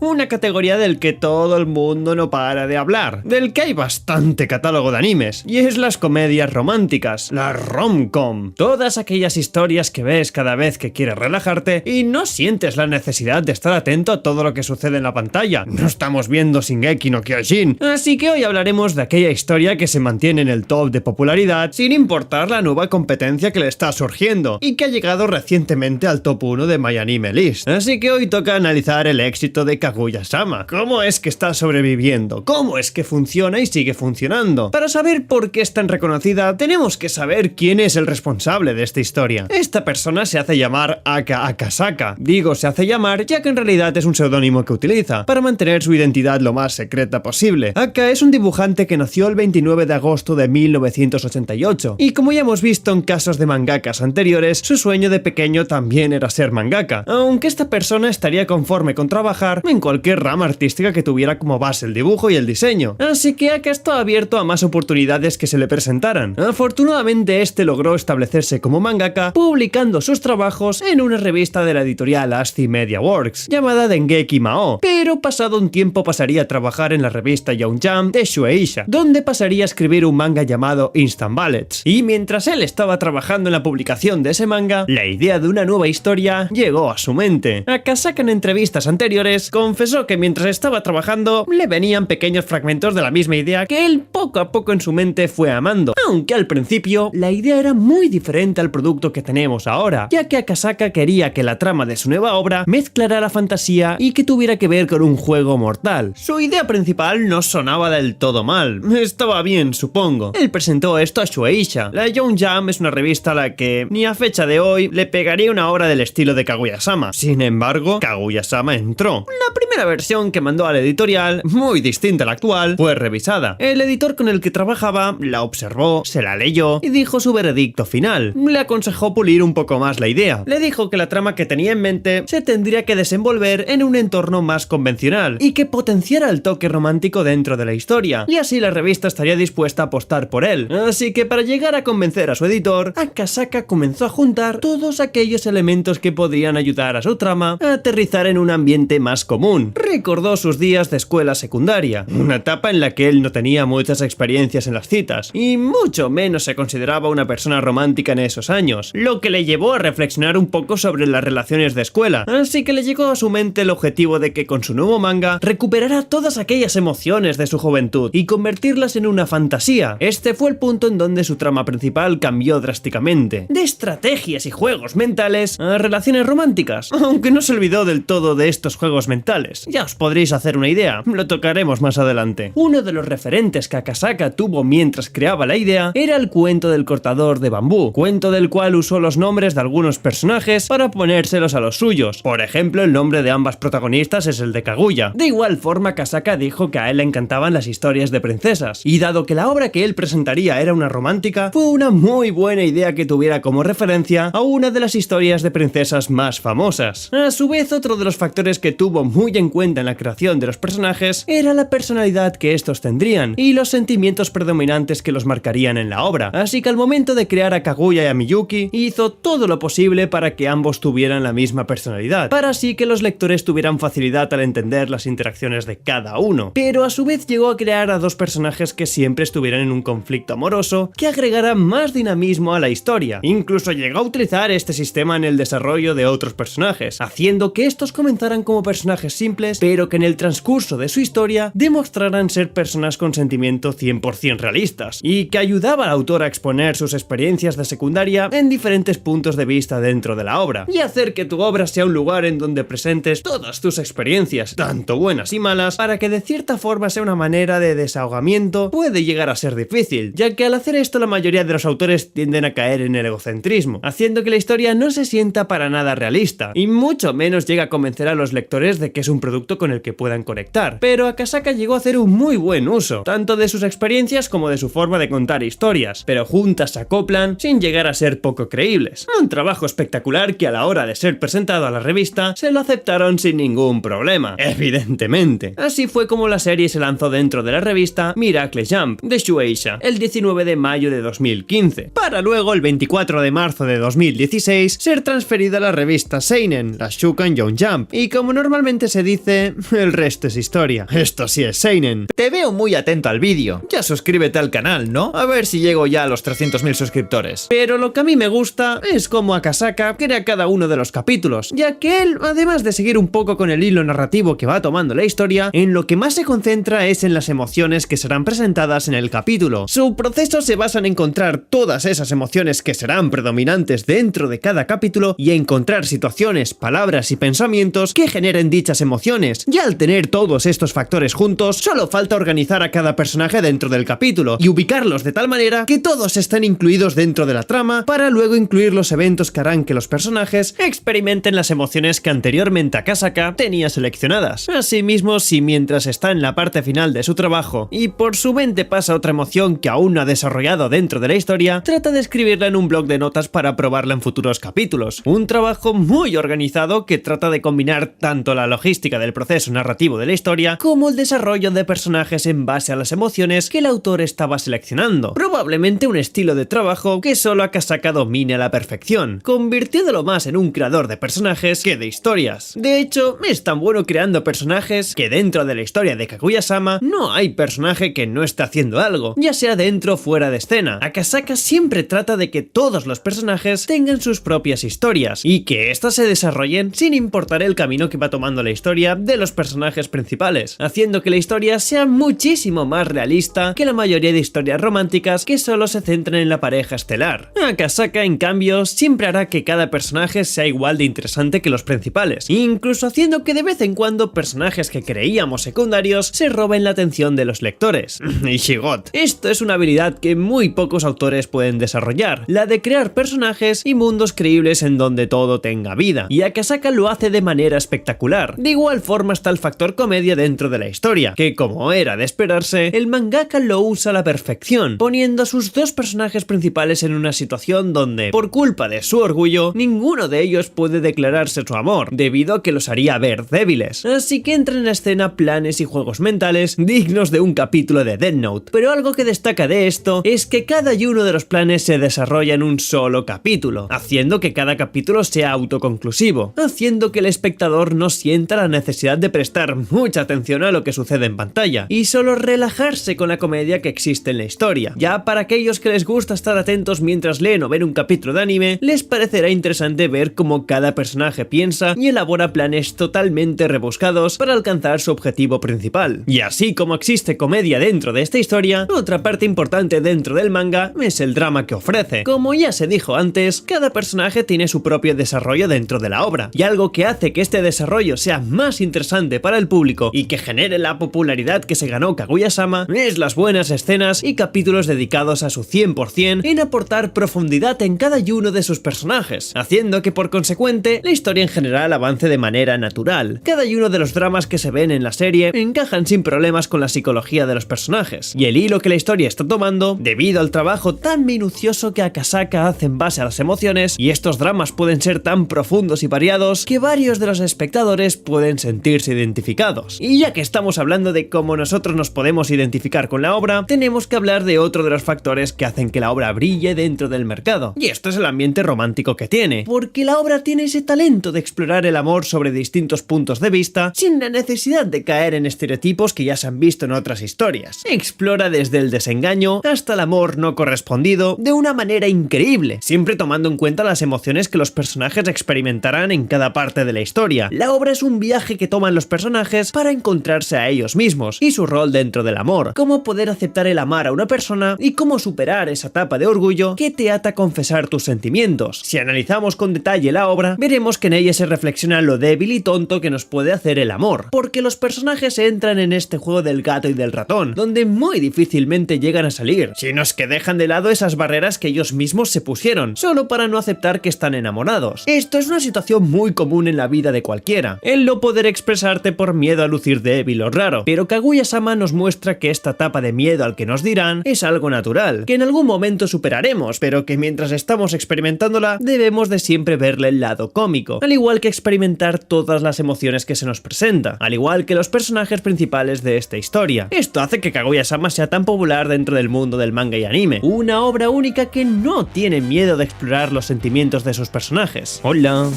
una categoría del que todo el mundo no para de hablar, del que hay bastante catálogo de animes, y es las comedias románticas, la rom-com. Todas aquellas historias que ves cada vez que quieres relajarte y no sientes la necesidad de estar atento a todo lo que sucede en la pantalla. No estamos viendo Shingeki no Kyojin, así que hoy hablaremos de aquella historia que se mantiene en el top de popularidad sin importar la nueva competencia que le está surgiendo y que ha llegado recientemente al top 1 de MyAnimeList. Así que hoy toca analizar el éxito de Kaguya-sama. ¿Cómo es que está sobreviviendo? ¿Cómo es que funciona y sigue funcionando? Para saber por qué es tan reconocida, tenemos que saber quién es el responsable de esta historia. Esta persona se hace llamar Aka Akasaka. Digo se hace llamar ya que en realidad es un seudónimo que utiliza para mantener su identidad lo más secreta posible. Aka es un dibujante que nació el 29 de agosto de 1988 y como ya hemos visto en casos de mangakas anteriores, su sueño de pequeño también era ser mangaka, aunque esta persona estaría conforme con trabajar en cualquier rama artística que tuviera como base el dibujo y el diseño, así que Aka estaba abierto a más oportunidades que se le presentaran. Afortunadamente este logró establecerse como mangaka publicando sus trabajos en una revista de la editorial ASCII Media Works llamada Dengeki Mao, pero pasado un tiempo pasaría a trabajar en la revista Young Jump de Shueisha, donde pasaría a escribir un manga llamado Instant Ballets, y mientras él estaba trabajando en la publicación de ese manga, la idea de una nueva historia llegó a su mente. Akasaka en entrevistas anteriores confesó que mientras estaba trabajando le venían pequeños fragmentos de la misma idea que él poco a poco en su mente fue amando, aunque al principio la idea era muy diferente al producto que tenemos ahora, ya que Akasaka quería que la trama de su nueva obra mezclara la fantasía y que tuviera que ver con un juego mortal. Su idea principal no sonaba del todo mal, estaba bien supongo. Él presentó esto a Shueisha. La Young Jump es una revista a la que ni a fecha de hoy le pegaría una obra del estilo de Kaguya-sama. Sin embargo, Kaguya-sama entró. La primera versión que mandó a la editorial, muy distinta a la actual, fue revisada. El editor con el que trabajaba la observó, se la leyó y dijo su veredicto final. Le aconsejó pulir un poco más la idea. Le dijo que la trama que tenía en mente se tendría que desenvolver en un entorno más convencional y que potenciara el toque romántico dentro de la historia, y así la revista estaría dispuesta a apostar por él. Así que para llegar a convencer a su editor, Akasaka comenzó a juntar todos aquellos elementos que podrían ayudar a su trama a aterrizar en un ambiente más común. Recordó sus días de escuela secundaria, una etapa en la que él no tenía muchas experiencias en las citas y mucho menos se consideraba una persona romántica en esos años, lo que le llevó a reflexionar un poco sobre las relaciones de escuela. Así que le llegó a su mente el objetivo de que con su nuevo manga recuperara todas aquellas emociones de su juventud y convertirlas en una fantasía. Este fue el punto en donde su trama principal cambió drásticamente, de estrategias y juegos mentales a relaciones románticas, aunque no se olvidó del todo de estos juegos mentales. Ya os podréis hacer una idea, lo tocaremos más adelante. Uno de los referentes que Akasaka tuvo mientras creaba la idea era el cuento del cortador de bambú, cuento del cual usó los nombres de algunos personajes para ponérselos a los suyos. Por ejemplo, el nombre de ambas protagonistas es el de Kaguya. De igual forma, Akasaka dijo que a él le encantaban las historias de princesas, y dado que la obra que él presentaría era una romántica, fue una muy buena idea que tuviera como referencia a una de las historias de princesas más famosas. A su vez, otro de los factores que tuvo muy en cuenta en la creación de los personajes era la personalidad que estos tendrían y los sentimientos predominantes que los marcarían en la obra, así que al momento de crear a Kaguya y a Miyuki, hizo todo lo posible para que ambos tuvieran la misma personalidad, para así que los lectores tuvieran facilidad al entender las interacciones de cada uno. Pero a su vez llegó a crear a dos personajes que siempre estuvieran en un conflicto amoroso que agregara más dinamismo a la historia. Incluso llegó a utilizar este sistema en el desarrollo de otros personajes, haciendo que estos comenzaran como personajes simples, pero que en el transcurso de su historia demostraran ser personas con sentimiento 100% realistas, y que ayudaba al autor a exponer sus experiencias de secundaria en diferentes puntos de vista dentro de la obra, y hacer que tu obra sea un lugar en donde presentes todas tus experiencias, tanto buenas y malas, para que de cierta forma sea una manera de desahogamiento. Puede llegar a ser difícil, ya que al hacer esto la mayoría de los autores tienden a caer en el egocentrismo, haciendo que la historia no se sienta para nada realista, y mucho menos llega a convencer a los lectores de que es un producto con el que puedan conectar. Pero Akasaka llegó a hacer un muy buen uso, tanto de sus experiencias como de su forma de contar historias, pero juntas se acoplan sin llegar a ser poco creíbles. Un trabajo espectacular que a la hora de ser presentado a la revista se lo aceptaron sin ningún problema, evidentemente. Así fue como la serie se lanzó dentro de la revista Miracle Jump de Shueisha el 19 de mayo de 2015, para luego el 24 de marzo de 2016 ser transferida a la revista Seinen, la Shukan Young Jump, y como normalmente se dice, el resto es historia. Esto sí es seinen. Te veo muy atento al vídeo. Ya suscríbete al canal, ¿no? A ver si llego ya a los 300.000 suscriptores. Pero lo que a mí me gusta es cómo Akasaka crea cada uno de los capítulos, ya que él, además de seguir un poco con el hilo narrativo que va tomando la historia, en lo que más se concentra es en las emociones que serán presentadas en el capítulo. Su proceso se basa en encontrar todas esas emociones que serán predominantes dentro de cada capítulo y encontrar situaciones, palabras y pensamientos que generen dichas emociones. Y al tener todos estos factores juntos, solo falta organizar a cada personaje dentro del capítulo y ubicarlos de tal manera que todos estén incluidos dentro de la trama para luego incluir los eventos que harán que los personajes experimenten las emociones que anteriormente Akasaka tenía seleccionadas. Asimismo, si mientras está en la parte final de su trabajo y por su mente pasa otra emoción que aún no ha desarrollado dentro de la historia, trata de escribirla en un bloc de notas para probarla en futuros capítulos. Un trabajo muy organizado que trata de combinar tanto la logística del proceso narrativo de la historia como el desarrollo de personajes en base a las emociones que el autor estaba seleccionando. Probablemente un estilo de trabajo que solo Akasaka domine a la perfección, convirtiéndolo más en un creador de personajes que de historias. De hecho, es tan bueno creando personajes que dentro de la historia de Kaguya-sama no hay personaje que no esté haciendo algo, ya sea dentro o fuera de escena. Akasaka siempre trata de que todos los personajes tengan sus propias historias y que éstas se desarrollen sin importar el camino que va tomando la historia de los personajes principales, haciendo que la historia sea muchísimo más realista que la mayoría de historias románticas que solo se centran en la pareja estelar. Akasaka, en cambio, siempre hará que cada personaje sea igual de interesante que los principales, incluso haciendo que de vez en cuando personajes que creíamos secundarios se roben la atención de los lectores. Y Shigot. Esto es una habilidad que muy pocos autores pueden desarrollar, la de crear personajes y mundos creíbles en donde todo tenga vida, y Akasaka lo hace de manera espectacular. De igual forma está el factor comedia dentro de la historia, que como era de esperarse, el mangaka lo usa a la perfección, poniendo a sus dos personajes principales en una situación donde, por culpa de su orgullo, ninguno de ellos puede declararse su amor, debido a que los haría ver débiles. Así que entran en escena planes y juegos mentales dignos de un capítulo de Death Note. Pero algo que destaca de esto es que cada uno de los planes se desarrolla en un solo capítulo, haciendo que cada capítulo sea autoconclusivo, haciendo que el espectador no sienta la necesidad de prestar mucha atención a lo que sucede en pantalla y solo relajarse con la comedia que existe en la historia. Ya para aquellos que les gusta estar atentos mientras leen o ven un capítulo de anime, les parecerá interesante ver cómo cada personaje piensa y elabora planes totalmente rebuscados para alcanzar su objetivo principal. Y así como existe comedia dentro de esta historia, otra parte importante dentro del manga es el drama que ofrece. Como ya se dijo antes, cada personaje tiene su propio desarrollo dentro de la obra, y algo que hace que este desarrollo sea más interesante para el público y que genere la popularidad que se ganó Kaguya-sama es las buenas escenas y capítulos dedicados a su 100% en aportar profundidad en cada uno de sus personajes, haciendo que por consecuente la historia en general avance de manera natural. Cada uno de los dramas que se ven en la serie encajan sin problemas con la psicología de los personajes, y el hilo que la historia está tomando, debido al trabajo tan minucioso que Akasaka hace en base a las emociones, y estos dramas pueden ser tan profundos y variados que varios de los espectadores pueden sentirse identificados. Y ya que estamos hablando de cómo nosotros nos podemos identificar con la obra, tenemos que hablar de otro de los factores que hacen que la obra brille dentro del mercado, y esto es el ambiente romántico que tiene, porque la obra tiene ese talento de explorar el amor sobre distintos puntos de vista sin la necesidad de caer en estereotipos que ya se han visto en otras historias. Explora desde el desengaño hasta el amor no correspondido de una manera increíble, siempre tomando en cuenta las emociones que los personajes experimentarán en cada parte de la historia. La obra es un viaje que toman los personajes para encontrarse a ellos mismos y su rol dentro del amor, cómo poder aceptar el amar a una persona y cómo superar esa etapa de orgullo que te ata a confesar tus sentimientos. Si analizamos con detalle la obra, veremos que en ella se reflexiona lo débil y tonto que nos puede hacer el amor, porque los personajes entran en este juego del gato y del ratón, donde muy difícilmente llegan a salir, sino es que dejan de lado esas barreras que ellos mismos se pusieron, solo para no aceptar que están enamorados. Esto es una situación muy común en la vida de cualquiera, el no poder expresarte por miedo a lucir débil o raro, pero Kaguya-sama nos muestra que esta etapa de miedo al que nos dirán es algo natural, que en algún momento superaremos, pero que mientras estamos experimentándola debemos de siempre verle el lado cómico, al igual que experimentar todas las emociones que se nos presenta, al igual que los personajes principales de esta historia. Esto hace que Kaguya-sama sea tan popular dentro del mundo del manga y anime, una obra única que no tiene miedo de explorar los sentimientos de sus personajes. Hola.